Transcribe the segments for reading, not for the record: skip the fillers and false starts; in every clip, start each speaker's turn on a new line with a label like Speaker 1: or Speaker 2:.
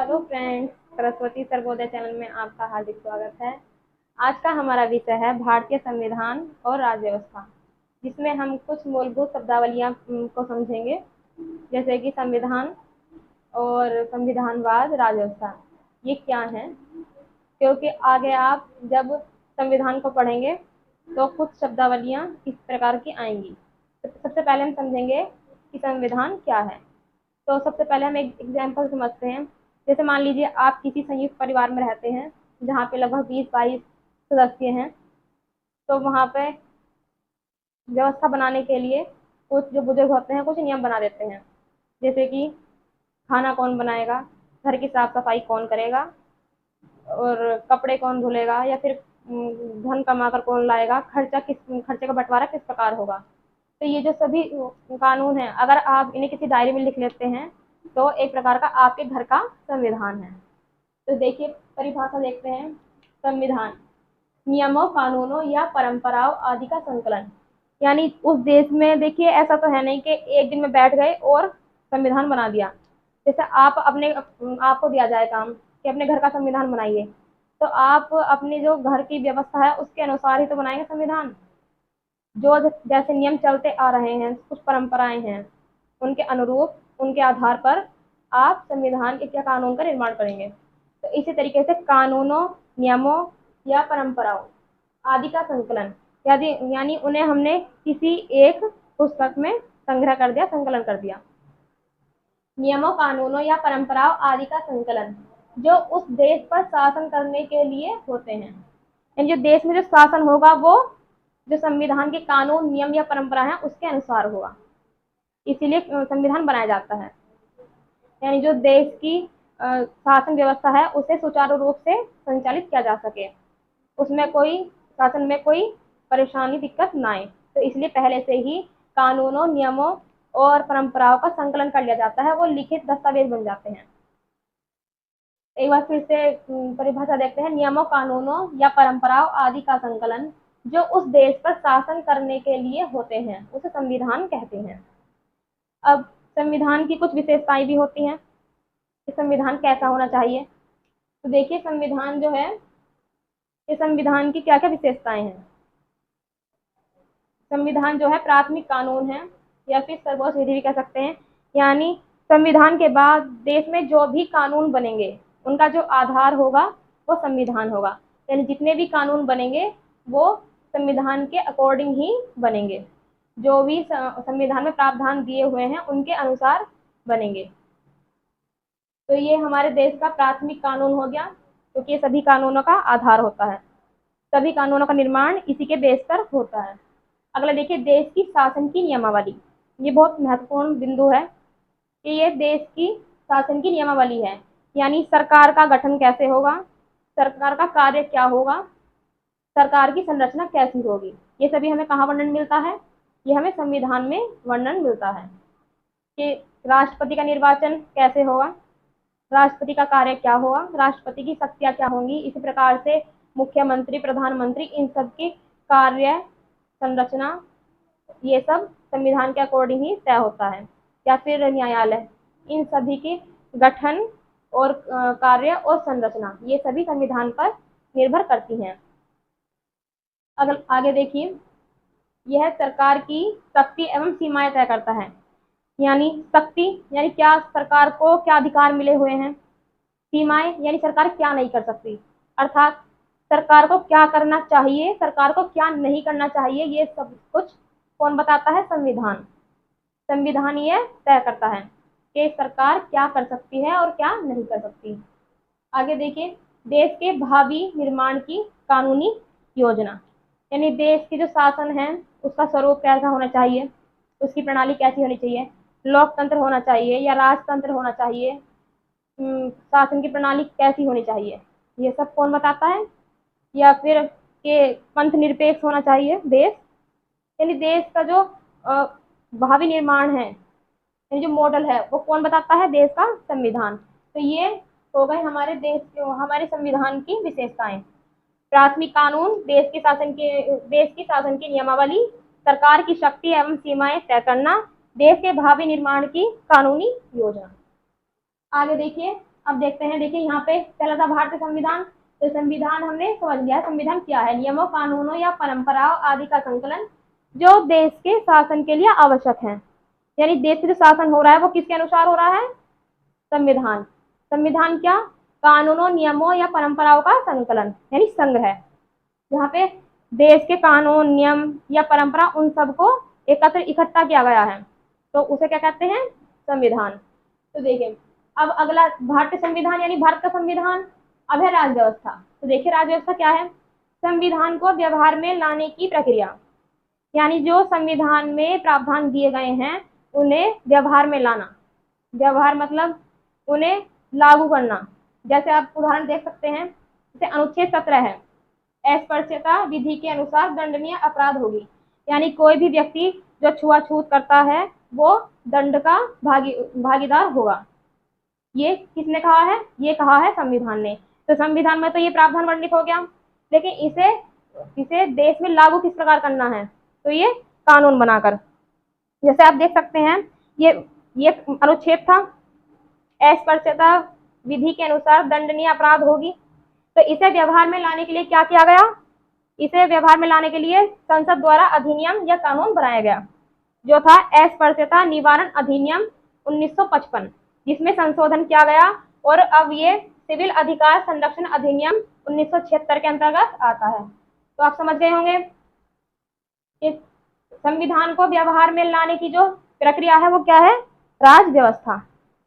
Speaker 1: Hello friends, Saraswati Sarvodaya channel में आपका हार्दिक स्वागत है। आज का हमारा विषय है भारतीय संविधान और राज्य व्यवस्था, जिसमें हम कुछ मूलभूत शब्दावलियां को समझेंगे, जैसे कि संविधान और संविधानवाद, राज्य व्यवस्था ये क्या है। क्योंकि आगे आप जब संविधान को पढ़ेंगे तो कुछ शब्दावलियां इस प्रकार की आएंगी। तो सबसे पहले हम समझेंगे कि संविधान क्या है। तो सबसे पहले हम एक एग्जाम्पल समझते हैं। जैसे मान लीजिए आप किसी संयुक्त परिवार में रहते हैं जहाँ पे लगभग 20-22 सदस्य हैं। तो वहाँ पे व्यवस्था बनाने के लिए कुछ जो बुजुर्ग होते हैं कुछ नियम बना देते हैं, जैसे कि खाना कौन बनाएगा, घर की साफ सफाई कौन करेगा, और कपड़े कौन धुलेगा, या फिर धन कमाकर कौन लाएगा, खर्चे का बंटवारा किस प्रकार होगा। तो ये जो सभी कानून हैं, अगर आप इन्हें किसी डायरी में लिख लेते हैं तो एक प्रकार का आपके घर का संविधान है। तो देखिए, परिभाषा देखते हैं। संविधान नियमों, कानूनों या परंपराओं आदि का संकलन। यानी उस देश में देखिए, ऐसा तो है नहीं कि एक दिन में बैठ गए और संविधान बना दिया। जैसे आपको दिया जाए काम कि अपने घर का संविधान बनाइए, तो आप अपनी जो घर की व्यवस्था है उसके अनुसार ही तो बनाएंगे संविधान। जो जैसे नियम चलते आ रहे हैं, कुछ परंपराएं हैं, उनके अनुरूप, उनके आधार पर आप संविधान के या कानून का निर्माण करेंगे। तो इसी तरीके से कानूनों, नियमों या परंपराओं आदि का संकलन, यदि यानी उन्हें हमने किसी एक पुस्तक में संग्रह कर दिया, संकलन कर दिया। नियमों, कानूनों या परंपराओं आदि का संकलन जो उस देश पर शासन करने के लिए होते हैं। यानी जो देश में जो शासन होगा वो जो संविधान के कानून, नियम या परंपरा है उसके अनुसार होगा। इसीलिए संविधान बनाया जाता है। यानी जो देश की शासन व्यवस्था है उसे सुचारू रूप से संचालित किया जा सके, उसमें कोई शासन में कोई परेशानी, दिक्कत ना आए। तो इसलिए पहले से ही कानूनों, नियमों और परंपराओं का संकलन कर लिया जाता है, वो लिखित दस्तावेज बन जाते हैं। एक बार फिर से परिभाषा देखते हैं। नियमों, कानूनों या परंपराओं आदि का संकलन जो उस देश पर शासन करने के लिए होते हैं उसे संविधान कहते हैं। अब संविधान की कुछ विशेषताएं भी होती हैं कि संविधान कैसा होना चाहिए। तो देखिए, संविधान जो है, ये संविधान की क्या क्या विशेषताएं हैं। संविधान जो है प्राथमिक कानून है, या फिर सर्वोच्च विधि भी कह सकते हैं। यानी संविधान के बाद देश में जो भी कानून बनेंगे उनका जो आधार होगा वो संविधान होगा। यानी जितने भी कानून बनेंगे वो संविधान के अकॉर्डिंग ही बनेंगे, जो भी संविधान में प्रावधान दिए हुए हैं उनके अनुसार बनेंगे। तो ये हमारे देश का प्राथमिक कानून हो गया, क्योंकि ये सभी कानूनों का आधार होता है। सभी कानूनों का निर्माण इसी के बेस पर होता है। अगला देखिए, देश की शासन की नियमावली। ये बहुत महत्वपूर्ण बिंदु है कि ये देश की शासन की नियमावली है। यानी सरकार का गठन कैसे होगा, सरकार का कार्य क्या होगा, सरकार की संरचना कैसी होगी, ये सभी हमें कहाँ वर्णन मिलता है, ये हमें संविधान में वर्णन मिलता है। कि राष्ट्रपति का निर्वाचन कैसे होगा, राष्ट्रपति का कार्य क्या होगा, राष्ट्रपति की शक्तियां क्या होंगी। इसी प्रकार से मुख्यमंत्री, प्रधानमंत्री, इन सब की कार्य, संरचना, ये सब संविधान के अकॉर्डिंग ही तय होता है। या फिर न्यायालय, इन सभी के गठन और कार्य और संरचना ये सभी संविधान पर निर्भर करती हैं। अगर आगे देखिए, यह सरकार की शक्ति एवं सीमाएं तय करता है। यानी शक्ति यानी क्या सरकार को क्या अधिकार मिले हुए हैं, सीमाएं यानी सरकार क्या नहीं कर सकती, अर्थात सरकार को क्या करना चाहिए, सरकार को क्या नहीं करना चाहिए, ये सब कुछ कौन बताता है, संविधान। संविधान ये तय करता है कि सरकार क्या कर सकती है और क्या नहीं कर सकती। आगे देखिए, देश के भावी निर्माण की कानूनी योजना। यानी देश की जो शासन है उसका स्वरूप कैसा होना चाहिए, उसकी प्रणाली कैसी होनी चाहिए, लोकतंत्र होना चाहिए या राजतंत्र होना चाहिए, शासन की प्रणाली कैसी होनी चाहिए, ये सब कौन बताता है। या फिर के पंथ निरपेक्ष होना चाहिए देश। यानी देश का जो भावी निर्माण है, यानी जो मॉडल है, वो कौन बताता है, देश का संविधान। तो ये हो गए हमारे हमारे संविधान की विशेषताएं। प्राथमिक कानून, देश की शासन की नियमावली, सरकार की शक्ति एवं सीमाएं तय करना, देश के भावी निर्माण की कानूनी योजना। आगे देखिए, अब देखते हैं, देखिए यहाँ पे पहला था भारतीय संविधान। तो संविधान हमने समझ लिया, संविधान क्या है, नियमों, कानूनों या परंपराओं आदि का संकलन जो देश के शासन के लिए आवश्यक है। यानी देश में जो शासन हो रहा है वो किसके अनुसार हो रहा है, संविधान। संविधान क्या, कानूनों, नियमों या परंपराओं का संकलन यानी संग्रह, जहाँ पे देश के कानून, नियम या परंपरा उन सबको एकत्र इकट्ठा किया गया है, तो उसे क्या कहते हैं, संविधान। तो देखिए अब अगला भारतीय संविधान यानी भारत का संविधान। अब है राज्य व्यवस्था। तो देखिए राज्य व्यवस्था क्या है, संविधान को व्यवहार में लाने की प्रक्रिया, यानी जो संविधान में प्रावधान दिए गए हैं उन्हें व्यवहार में लाना। व्यवहार मतलब उन्हें लागू करना। जैसे आप उदाहरण देख सकते हैं, जैसे अनुच्छेद 17 है, अस्पृश्यता विधि के अनुसार दंडनीय अपराध होगी, यानी कोई भी व्यक्ति जो छुआछूत करता है वो दंड का भागीदार होगा। ये किसने कहा है, ये कहा है संविधान ने। तो संविधान में तो ये प्रावधान वर्णित हो गया, लेकिन इसे इसे देश में लागू किस प्रकार करना है, तो ये कानून बनाकर। जैसे आप देख सकते हैं, ये अनुच्छेद था, अस्पृश्यता विधि के अनुसार दंडनीय अपराध होगी। तो इसे व्यवहार में लाने के लिए क्या किया गया, इसे व्यवहार में लाने के लिए संसद द्वारा अधिनियम या कानून बनाया गया, जो था अस्पृश्यता निवारण अधिनियम 1955, जिसमें संशोधन किया गया और अब ये सिविल अधिकार संरक्षण अधिनियम 1976 के अंतर्गत आता है। तो आप समझ गए होंगे कि संविधान को व्यवहार में लाने की जो प्रक्रिया है वो क्या है, राज्य व्यवस्था।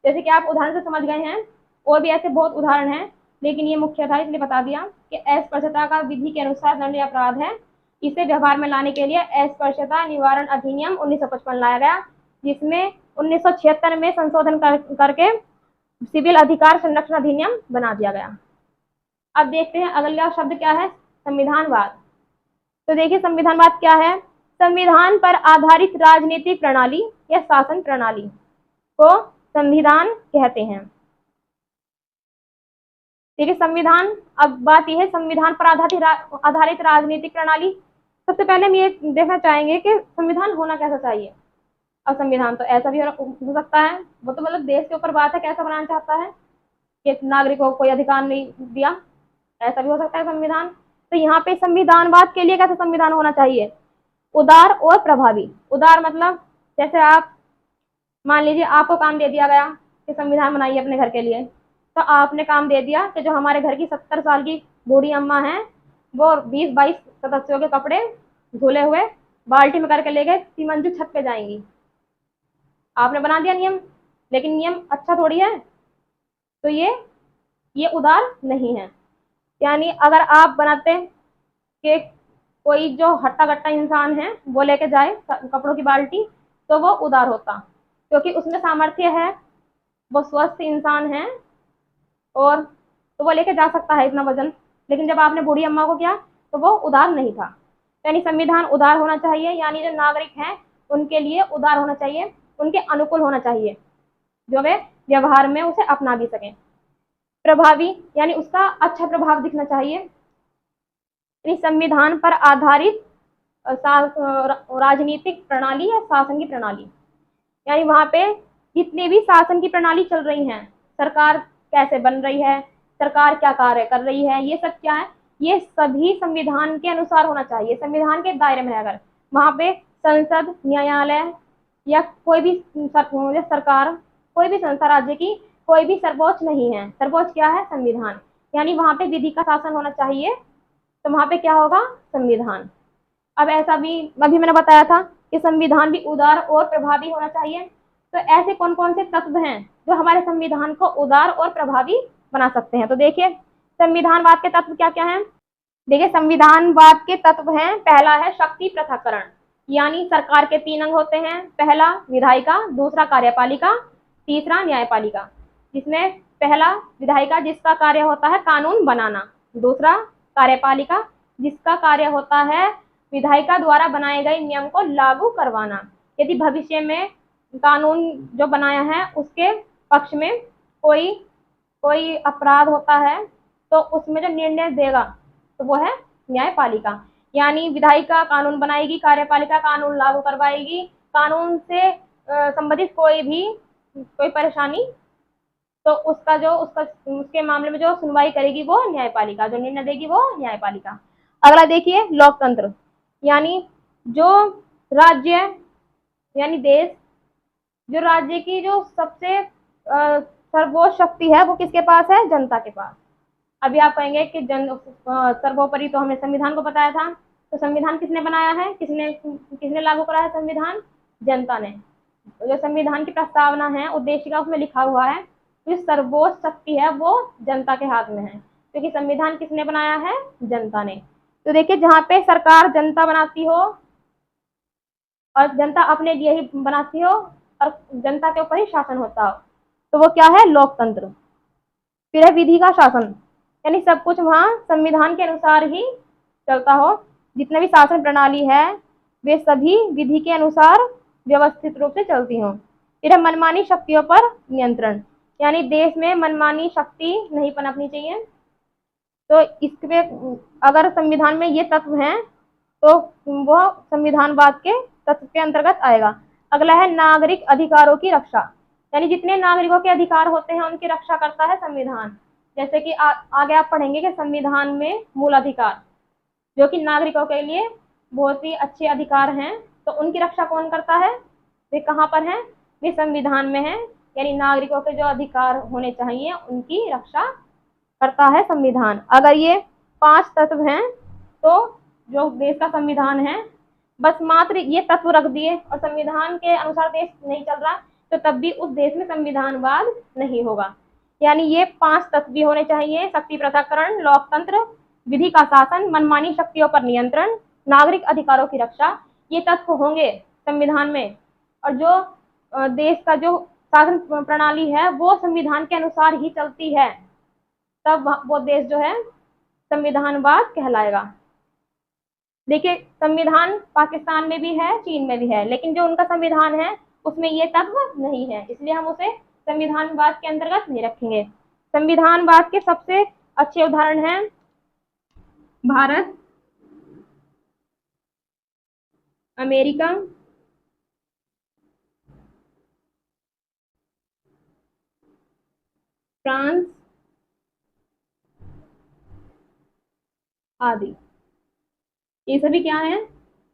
Speaker 1: जैसे कि आप उदाहरण से समझ गए हैं, और भी ऐसे बहुत उदाहरण हैं, लेकिन ये मुख्य था इसलिए बता दिया कि अस्पृश्यता का विधि के अनुसार दंडनीय अपराध है। इसे व्यवहार में लाने के लिए अस्पृश्यता निवारण अधिनियम 1955 लाया गया, जिसमें 1976 में संशोधन करके सिविल अधिकार संरक्षण अधिनियम बना दिया गया। अब देखते हैं अगला शब्द क्या है, संविधानवाद। तो देखिए संविधानवाद क्या है, संविधान पर आधारित राजनीतिक प्रणाली या शासन प्रणाली को संविधान कहते हैं। देखिए संविधान, अब बात यह है संविधान पर आधारित राजनीतिक प्रणाली। सबसे पहले हम ये देखना चाहेंगे कि संविधान होना कैसा चाहिए। अब संविधान तो ऐसा भी हो सकता है, वो तो मतलब देश के ऊपर बात है कैसा बनाना चाहता है, कि नागरिकों को कोई अधिकार नहीं दिया, ऐसा भी हो सकता है संविधान। तो यहाँ पे संविधानवाद के लिए कैसा संविधान होना चाहिए, उदार और प्रभावी। उदार मतलब जैसे आप मान लीजिए आपको काम दे दिया गया कि संविधान बनाइए अपने घर के लिए, तो आपने काम दे दिया कि जो हमारे घर की 70 साल की बूढ़ी अम्मा है वो 20-22 सदस्यों के कपड़े धुले हुए बाल्टी में करके लेके 3 मंजिल छत पे जाएंगी। आपने बना दिया नियम, लेकिन नियम अच्छा थोड़ी है, तो ये उदार नहीं है। यानी अगर आप बनाते कि कोई जो हट्टा कट्टा इंसान है वो लेके जाए कपड़ों की बाल्टी, तो वो उदार होता, क्योंकि उसमें सामर्थ्य है, वो स्वस्थ इंसान है और तो वो लेके जा सकता है इतना वजन। लेकिन जब आपने बूढ़ी अम्मा को किया तो वो उदार नहीं था। यानी संविधान उदार होना चाहिए, यानी जो नागरिक हैं उनके लिए उदार होना चाहिए, उनके अनुकूल होना चाहिए, जो वे व्यवहार में उसे अपना भी सकें। प्रभावी यानी उसका अच्छा प्रभाव दिखना चाहिए। यानी संविधान पर आधारित राजनीतिक प्रणाली या शासन की प्रणाली, यानी वहां पे जितनी भी शासन की प्रणाली चल रही हैं, सरकार कैसे बन रही है, सरकार क्या कार्य कर रही है, ये सब क्या है, ये सभी संविधान के अनुसार होना चाहिए, संविधान के दायरे में अगर वहां पे संसद, न्यायालय या कोई भी सरकार, कोई भी संस्था राज्य की कोई भी सर्वोच्च नहीं है। सर्वोच्च क्या है, संविधान। यानी वहां पे विधि का शासन होना चाहिए, तो वहां पे क्या होगा, संविधान। अब ऐसा भी अभी मैंने बताया था कि संविधान भी उदार और प्रभावी होना चाहिए। तो ऐसे कौन कौन से तत्व हैं जो हमारे संविधान को उदार और प्रभावी बना सकते हैं। तो देखिए संविधानवाद के तत्व क्या क्या हैं। देखिए संविधानवाद के तत्व हैं, पहला है शक्ति पृथक्करण, यानी सरकार के 3 अंग होते हैं, पहला विधायिका, दूसरा कार्यपालिका, तीसरा न्यायपालिका। जिसमें पहला विधायिका जिसका कार्य होता है कानून बनाना, दूसरा कार्यपालिका जिसका कार्य होता है विधायिका द्वारा बनाए गए नियम को लागू करवाना। यदि भविष्य में कानून जो बनाया है उसके पक्ष में कोई कोई अपराध होता है तो उसमें जो निर्णय देगा तो वो है न्यायपालिका। यानी विधायिका कानून बनाएगी, कार्यपालिका कानून लागू करवाएगी, कानून से संबंधित कोई परेशानी तो उसके मामले में जो सुनवाई करेगी वो न्यायपालिका, जो निर्णय देगी वो न्यायपालिका। अगला देखिए लोकतंत्र, यानी जो राज्य यानी देश, जो राज्य की जो सबसे सर्वोच्च शक्ति है वो किसके पास है? जनता के पास। अभी आप कहेंगे कि सर्वोपरि तो हमने संविधान को बताया था, तो संविधान किसने बनाया है? किसने लागू कराया संविधान? जनता ने। जो संविधान की प्रस्तावना है, उद्देशिका, उसमें लिखा हुआ है कि सर्वोच्च शक्ति है वो जनता के हाथ में है, क्योंकि संविधान किसने बनाया है? जनता ने। तो देखिए जहाँ पे सरकार जनता बनाती हो और जनता अपने लिए ही बनाती हो और जनता के ऊपर ही शासन होता हो, तो वो क्या है? लोकतंत्र। फिर है विधि का शासन, यानी सब कुछ वहाँ संविधान के अनुसार ही चलता हो, जितने भी शासन प्रणाली है वे सभी विधि के अनुसार व्यवस्थित रूप से चलती हों। फिर है मनमानी शक्तियों पर नियंत्रण, यानी देश में मनमानी शक्ति नहीं पनपनी चाहिए। तो इसके अगर संविधान में ये तत्व हैं तो वह संविधानवाद के तत्व के अंतर्गत आएगा। अगला है नागरिक अधिकारों की रक्षा, यानी जितने नागरिकों के अधिकार होते हैं उनकी रक्षा करता है संविधान। जैसे कि आगे आप पढ़ेंगे कि संविधान में मूल अधिकार, जो कि नागरिकों के लिए बहुत ही अच्छे अधिकार हैं, तो उनकी रक्षा कौन करता है? वे कहाँ पर हैं? वे संविधान में है, यानी नागरिकों के जो अधिकार होने चाहिए उनकी रक्षा करता है संविधान। अगर ये 5 तत्व हैं तो जो देश का संविधान है, बस मात्र ये तत्व रख दिए और संविधान के अनुसार देश नहीं चल रहा, तो तब भी उस देश में संविधानवाद नहीं होगा। यानी ये 5 तत्व भी होने चाहिए: शक्ति पृथक्करण, लोकतंत्र, विधि का शासन, मनमानी शक्तियों पर नियंत्रण, नागरिक अधिकारों की रक्षा। ये तत्व होंगे संविधान में, और जो देश का जो शासन प्रणाली है वो संविधान के अनुसार ही चलती है, तब वो देश जो है संविधानवाद कहलाएगा। देखिए संविधान पाकिस्तान में भी है, चीन में भी है, लेकिन जो उनका संविधान है उसमें ये तत्व नहीं है, इसलिए हम उसे संविधानवाद के अंतर्गत नहीं रखेंगे। संविधानवाद के सबसे अच्छे उदाहरण हैं भारत, अमेरिका, फ्रांस आदि। ये सभी क्या हैं?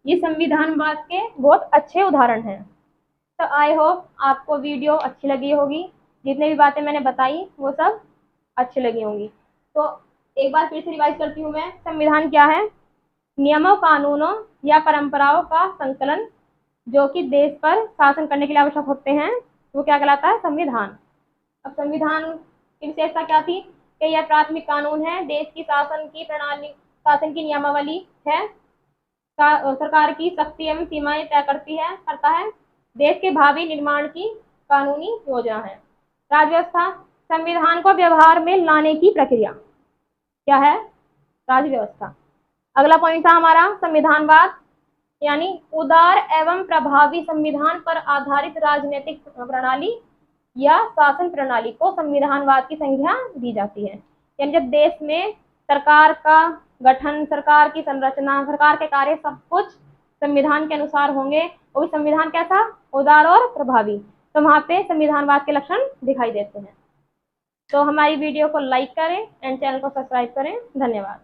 Speaker 1: ये संविधानवाद के बहुत अच्छे उदाहरण हैं। तो आई होप आपको वीडियो अच्छी लगी होगी, जितने भी बातें मैंने बताई वो सब अच्छी लगी होंगी। तो एक बार फिर से रिवाइज करती हूँ मैं। संविधान क्या है? नियमों, कानूनों या परंपराओं का संकलन जो कि देश पर शासन करने के लिए आवश्यक होते हैं, वो क्या कहलाता है? संविधान। अब संविधान की विशेषता क्या थी? कि यह प्राथमिक कानून है, देश की शासन की प्रणाली, शासन की नियमावली है, सरकार की शक्ति एवं सीमाएं तय करता है, देश के भावी निर्माण की कानूनी योजना है। राजव्यवस्था, संविधान को व्यवहार में लाने की प्रक्रिया क्या है? राजव्यवस्था। अगला पॉइंट था हमारा संविधानवाद, यानी उदार एवं प्रभावी संविधान पर आधारित राजनीतिक प्रणाली या शासन प्रणाली को संविधानवाद की संज्ञा दी जाती है। यानी जब देश में सरकार का गठन, सरकार की संरचना, सरकार के कार्य सब कुछ संविधान के अनुसार होंगे, वो भी संविधान कैसा? उदार और प्रभावी, तो वहां पे संविधानवाद के लक्षण दिखाई देते हैं। तो हमारी वीडियो को लाइक करें एंड चैनल को सब्सक्राइब करें। धन्यवाद।